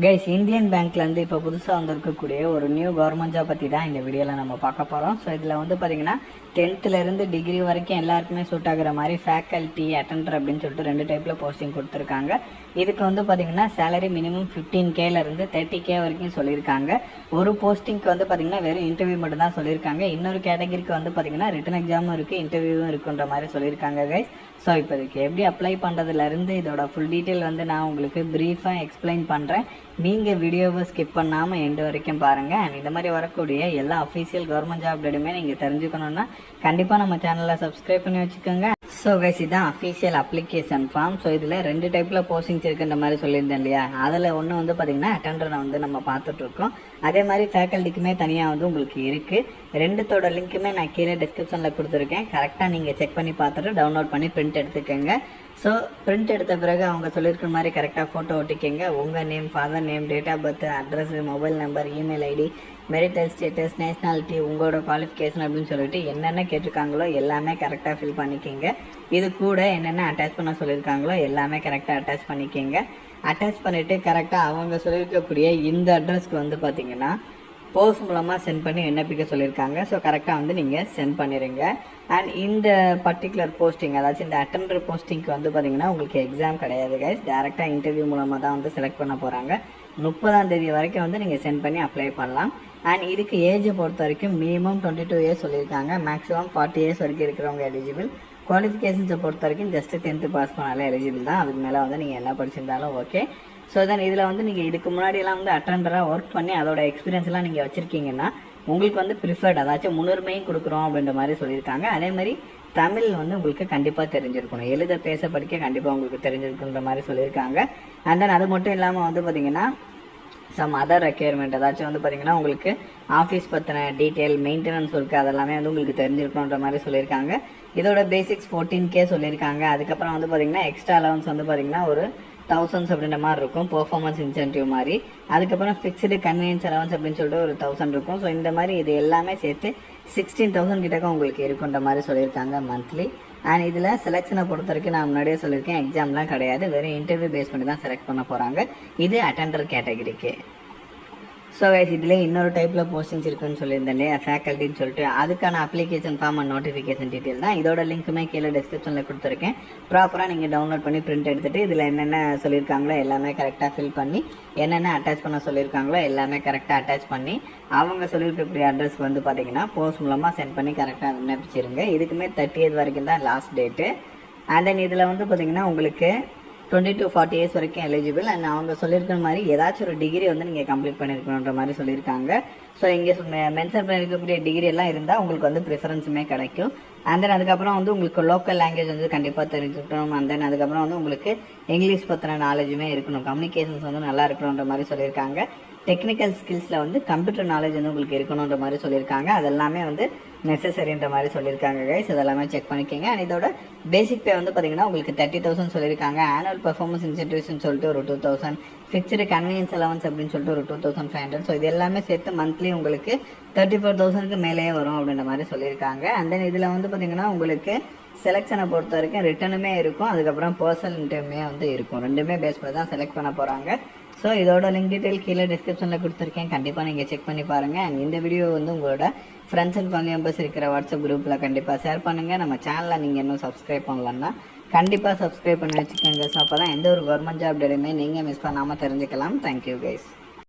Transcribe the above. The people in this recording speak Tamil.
கைஸ், இந்தியன் பேங்க்லேருந்து இப்போ புதுசாக வந்திருக்கக்கூடிய ஒரு நியூ கவர்மெண்ட் ஜாப் பற்றி தான் இந்த வீடியோவில் நம்ம பார்க்க போகிறோம். ஸோ இதில் வந்து பார்த்திங்கன்னா 10th டிகிரி வரைக்கும் எல்லாருக்குமே சூட் ஆகிற மாதிரி ஃபேக்கல்ட்டி அட்டெண்டர் அப்படின்னு சொல்லிட்டு 2 டைப்பில் போஸ்டிங் கொடுத்துருக்காங்க. இதுக்கு வந்து பார்த்திங்கன்னா சேலரி மினிமம் 15K-லேருந்து 30K வரைக்கும் சொல்லியிருக்காங்க. ஒரு போஸ்டிங்க்கு வந்து பார்த்திங்கன்னா வெறும் இன்டர்வியூ மட்டும் தான் சொல்லியிருக்காங்க. இன்னொரு கேட்டகரிக்கு வந்து பார்த்திங்கன்னா ரிட்டன் எக்ஸாமும் இருக்குது, இன்டர்வியூவும் இருக்குன்ற மாதிரி சொல்லியிருக்காங்க கைஸ். ஸோ இப்போ இதுக்கு எப்படி அப்ளை பண்ணுறதுலேருந்து இதோட ஃபுல் டீட்டெயில் வந்து நான் உங்களுக்கு ப்ரீஃபாக எக்ஸ்பிளைன் பண்ணுறேன். நீங்கள் வீடியோவை ஸ்கிப் பண்ணாமல் எண்டு வரைக்கும் பாருங்கள். அண்ட் இந்த மாதிரி வரக்கூடிய எல்லா அஃபீஷியல் கவர்மெண்ட் ஜாப் டேட்டுமே நீங்கள் தெரிஞ்சுக்கணுன்னா கண்டிப்பாக நம்ம சேனலை சப்ஸ்கிரைப் பண்ணி வச்சுக்கோங்க. ஸோ கைஸ், இதுதான் அஃபீஷியல் அப்ளிகேஷன் ஃபார்ம். ஸோ இதில் 2 டைப்பில் போஸ்டிங்ஸ் இருக்குன்ற மாதிரி சொல்லியிருந்தேன் இல்லையா? அதில் ஒன்று வந்து பார்த்திங்கன்னா அட்டெண்டரை வந்து நம்ம பார்த்துட்ருக்கோம். அதே மாதிரி ஃபேக்கல்ட்டிக்குமே தனியாக வந்து உங்களுக்கு இருக்குது. 2தோட லிங்க்குமே நான் கீழே டிஸ்கிரிப்ஷனில் கொடுத்துருக்கேன். கரெக்டாக நீங்கள் செக் பண்ணி பார்த்துட்டு டவுன்லோட் பண்ணி பிரிண்ட் எடுத்துக்கோங்க. ஸோ பிரிண்ட் எடுத்த பிறகு அவங்க சொல்லியிருக்கிற மாதிரி கரெக்டாக ஃபோட்டோ ஒட்டிக்கங்க. உங்கள் name, father name, date of birth, address, mobile number, email ID, marital status, nationality, உங்களோட குவாலிஃபிகேஷன் அப்படின்னு சொல்லிட்டு என்னென்ன கேட்டிருக்காங்களோ எல்லாமே கரெக்டாக ஃபில் பண்ணிக்கோங்க. இது கூட என்னென்ன அட்டாச் பண்ண சொல்லியிருக்காங்களோ எல்லாமே கரெக்டாக அட்டாச் பண்ணிக்கோங்க. அட்டாச் பண்ணிவிட்டு கரெக்டாக அவங்க சொல்லியிருக்கக்கூடிய இந்த அட்ரஸ்க்கு வந்து பார்த்திங்கன்னா போஸ்ட் மூலமாக சென்ட் பண்ணி விண்ணப்பிக்க சொல்லியிருக்காங்க. ஸோ கரெக்டாக வந்து நீங்கள் சென்ட் பண்ணிடுங்க. அண்ட் இந்த பர்டிகுலர் போஸ்டிங், அதாச்சும் இந்த அட்டெண்டர் போஸ்டிங்க்கு வந்து பார்த்திங்கன்னா உங்களுக்கு எக்ஸாம் கிடையாது கைஸ். டேரெக்டாக இன்டர்வியூ மூலமாக தான் வந்து செலக்ட் பண்ண போகிறாங்க. 30ஆம் தேதி வரைக்கும் வந்து நீங்கள் சென்ட் பண்ணி அப்ளை பண்ணலாம். அண்ட் இதுக்கு ஏஜை பொறுத்த வரைக்கும் மினிமம் 22 இயர்ஸ் சொல்லியிருக்காங்க. மேக்ஸிமம் 40 இயர்ஸ் வரைக்கும் இருக்கிறவங்க எலிஜிபிள். குவாலிஃபிகேஷன்ஸை பொறுத்த வரைக்கும் ஜஸ்ட் 10th பாஸ் பண்ணாலே எலிஜிபிள் தான். அதுக்கு மேலே வந்து நீங்கள் என்ன படிச்சிருந்தாலும் ஓகே. ஸோ தென் இதில் வந்து நீங்கள் இதுக்கு முன்னாடியெல்லாம் வந்து அட்டெண்டராக ஒர்க் பண்ணி அதோட எக்ஸ்பீரியன்ஸ்லாம் நீங்கள் வச்சுருக்கீங்கன்னா உங்களுக்கு வந்து ப்ரிஃபர்ட், அதாச்சும் முன்னுரிமையும் கொடுக்குறோம் அப்படின்ற மாதிரி சொல்லியிருக்காங்க. அதே மாதிரி தமிழ் வந்து உங்களுக்கு கண்டிப்பாக தெரிஞ்சிருக்கணும், எழுத பேச படிக்க கண்டிப்பாக உங்களுக்கு தெரிஞ்சிருக்குன்ற மாதிரி சொல்லியிருக்காங்க. அண்ட் தென் அது மட்டும் இல்லாமல் வந்து பார்த்திங்கன்னா சம் அதர் ரெக்யர்மெண்ட், ஏதாச்சும் வந்து பார்த்திங்கன்னா உங்களுக்கு ஆஃபீஸ் பற்றின டீட்டெயில், மெயின்டெனன்ஸ் இருக்குது, அதெல்லாமே வந்து உங்களுக்கு தெரிஞ்சிருக்கணுன்ற மாதிரி சொல்லியிருக்காங்க. இதோட பேசிக்ஸ் 14K சொல்லியிருக்காங்க. அதுக்கப்புறம் வந்து பார்த்திங்கன்னா எக்ஸ்ட்ரா அலவன்ஸ் வந்து பார்த்திங்கன்னா ஒரு 1000 அப்படின்ற மாதிரி இருக்கும், பெர்ஃபார்மன்ஸ் இன்சென்டிவ் மாதிரி. அதுக்கப்புறம் ஃபிக்ஸ்டு கன்வீனியன்ஸ் அலவன்ஸ் அப்படின்னு சொல்லிட்டு ஒரு 1000 இருக்கும். ஸோ இந்த மாதிரி இது எல்லாமே சேர்த்து 16,000 கிட்டக்க உங்களுக்கு இருக்குன்ற மாதிரி சொல்லியிருக்காங்க மந்த்லி. அண்ட் இதில் செலெக்ஷனை பொறுத்த வரைக்கும் நான் முன்னாடியே சொல்லியிருக்கேன், எக்ஸாம்லாம் கிடையாது, வெறும் இன்டர்வியூ பேஸ் பண்ணி தான் செலக்ட் பண்ண போகிறாங்க. இது அட்டெண்டர் கேட்டகரிக்கு. ஸோ கைஸ், இதில் இன்னொரு டைப்பில் போஸ்டிங்ஸ் இருக்குன்னு சொல்லியிருந்தேன் இல்லையா, ஃபேக்கல்ட்டின்னு சொல்லிட்டு, அதுக்கான application form and notification detail தான். இதோட லிங்க்குமே கீழே டிஸ்கிரிப்ஷனில் கொடுத்துருக்கேன். ப்ராப்பராக நீங்கள் டவுன்லோட் பண்ணி பிரிண்ட் எடுத்துகிட்டு இதில் என்னென்ன சொல்லியிருக்காங்களோ எல்லாமே கரெக்டாக ஃபில் பண்ணி, என்னென்ன அட்டாச் பண்ண சொல்லியிருக்காங்களோ எல்லாமே கரெக்டாக அட்டாச் பண்ணி, அவங்க சொல்லியிருக்கக்கூடிய அட்ரஸ்க்கு வந்து பார்த்திங்கன்னா போஸ்ட் மூலமாக சென்ட் பண்ணி கரெக்டாக விண்ணப்பிச்சிருங்க. இதுக்குமே 30th வரைக்கும் தான் லாஸ்ட் டேட்டு. அண்ட் தென் இதில் வந்து பார்த்திங்கன்னா உங்களுக்கு 20 to 40 இயர்ஸ் வரைக்கும் எலிஜிபிள். அண்ட் அவங்க சொல்லியிருக்கிற மாதிரி ஏதாச்சும் ஒரு டிகிரி வந்து நீங்கள் கம்ப்ளீட் பண்ணியிருக்கணுன்ற மாதிரி சொல்லியிருக்காங்க. ஸோ இங்கே மென்ஷன் பண்ணியிருக்கக்கூடிய டிகிரி எல்லாம் இருந்தால் உங்களுக்கு வந்து ப்ரிஃபரன்ஸுமே கிடைக்கும். அண்ட் தென் அதுக்கப்புறம் வந்து உங்களுக்கு லோக்கல் லாங்குவேஜ் வந்து கண்டிப்பாக தெரிஞ்சுக்கணும். அண்ட் தென் அதுக்கப்புறம் வந்து உங்களுக்கு இங்கிலீஷ் பற்றின நாலேஜுமே இருக்கணும், கம்யூனிகேஷன்ஸ் வந்து நல்லா இருக்கணுன்ற மாதிரி சொல்லியிருக்காங்க. டெக்னிக்கல் ஸ்கில்ஸில் வந்து கம்ப்யூட்டர் நாலேஜ் வந்து உங்களுக்கு இருக்கணுன்ற மாதிரி சொல்லியிருக்காங்க. அதெல்லாமே வந்து நெசசரின்ற மாதிரி சொல்லியிருக்காங்க கைஸ். இதெல்லாமே செக் பண்ணிக்கோங்க. அண்ட் இதோட பேசிக் பே வந்து பார்த்திங்கன்னா உங்களுக்கு 30,000 சொல்லியிருக்காங்க. ஆனுவல் பெர்ஃபார்மன்ஸ் இன்சென்டிவ்ஸ்னு சொல்லிட்டு ஒரு 2,000, ஃபிக்ஸ்டு கன்வீனியன்ஸ் அலவன்ஸ் அப்படின்னு சொல்லிட்டு ஒரு 2,500. ஸோ இது எல்லாமே சேர்த்து மந்த்லி உங்களுக்கு 34,000க்கு மேலேயே வரும் அப்படின்ற மாதிரி சொல்லியிருக்காங்க. அண்ட் தென் இதில் வந்து பார்த்திங்கன்னா உங்களுக்கு செலெக்ஷனை பொறுத்த வரைக்கும் ரிட்டனுமே இருக்கும், அதுக்கப்புறம் பர்சனல் இன்டர்வியூமே வந்து இருக்கும். 2மே பேஸ் பண்ணி தான் செலக்ட் பண்ண போகிறாங்க. ஸோ இதோட லிங்க் டீட்டெயில் கீழே டிஸ்கிரிப்ஷனில் கொடுத்துருக்கேன், கண்டிப்பாக நீங்கள் செக் பண்ணி பாருங்கள். அண்ட் இந்த வீடியோ வந்து உங்களோட ஃப்ரெண்ட்ஸ் அண்ட் ஃபேமிலி மெம்பர்ஸ் இருக்கிற வாட்ஸ்அப் குரூப்பில் கண்டிப்பாக ஷேர் பண்ணுங்கள். நம்ம சேனலில் நீங்கள் இன்னும் சப்ஸ்கிரைப் பண்ணலன்னா கண்டிப்பாக சப்ஸ்கிரைப் பண்ணி வச்சுக்கோங்க. ஸோ அப்போ தான் எந்த ஒரு கவர்மெண்ட் ஜாப் டேட்டுமே நீங்கள் மிஸ் பண்ணாமல் தெரிஞ்சுக்கலாம். Thank you guys.